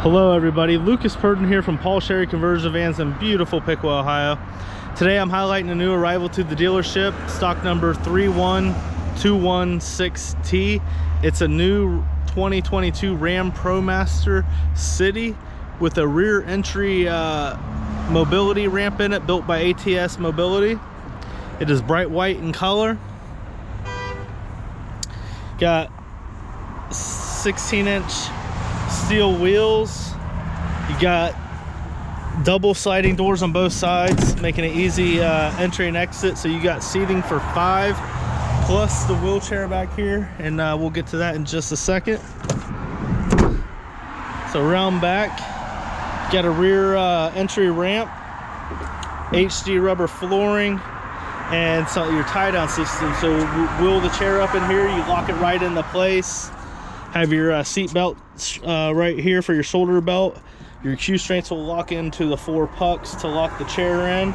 Hello everybody, Lucas Purden here from Paul Sherry Conversion Vans in beautiful Piqua, Ohio. Today I'm highlighting a new arrival to the dealership, stock number 31216T. It's a new 2022 Ram ProMaster City with a rear entry mobility ramp in it, built by ATS Mobility. It is bright white in color. Got 16-inch steel wheels. You got double sliding doors on both sides, making it easy entry and exit. So you got seating for 5 plus the wheelchair back here, and we'll get to that in just a second. So around back, got a rear entry ramp, HD rubber flooring, and so your tie-down system. So wheel the chair up in here, you lock it right into place. Have your seat belt right here for your shoulder belt. Your Q straints will lock into the 4 pucks to lock the chair in.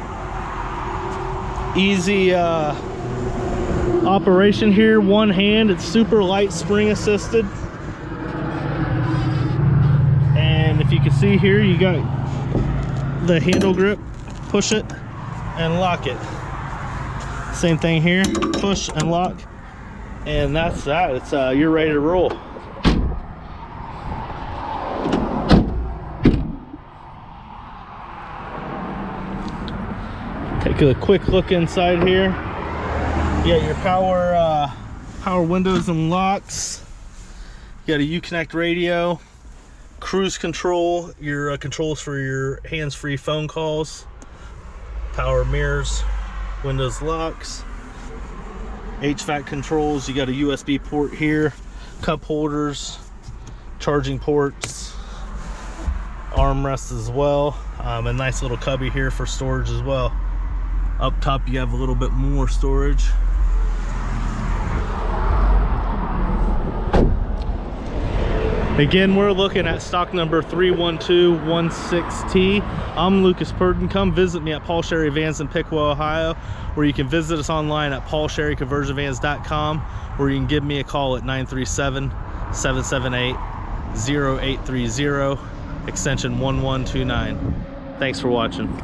Easy operation here, one hand. It's super light, spring assisted. And if you can see here, you got the handle grip. Push it and lock it. Same thing here, push and lock. And that's that. It's you're ready to roll. Take a quick look inside here. You got your power windows and locks. You got a Uconnect radio, cruise control, your controls for your hands-free phone calls, power mirrors, windows locks, HVAC controls. You got a USB port here, cup holders, charging ports, armrests as well, a nice little cubby here for storage as well. Up top you have a little bit more storage. Again, we're looking at stock number 31216T. I'm Lucas Purden. Come visit me at Paul Sherry Vans in Piqua, Ohio, where you can visit us online at paulsherryconversionvans.com, or you can give me a call at 937-778-0830, extension 1129. Thanks for watching.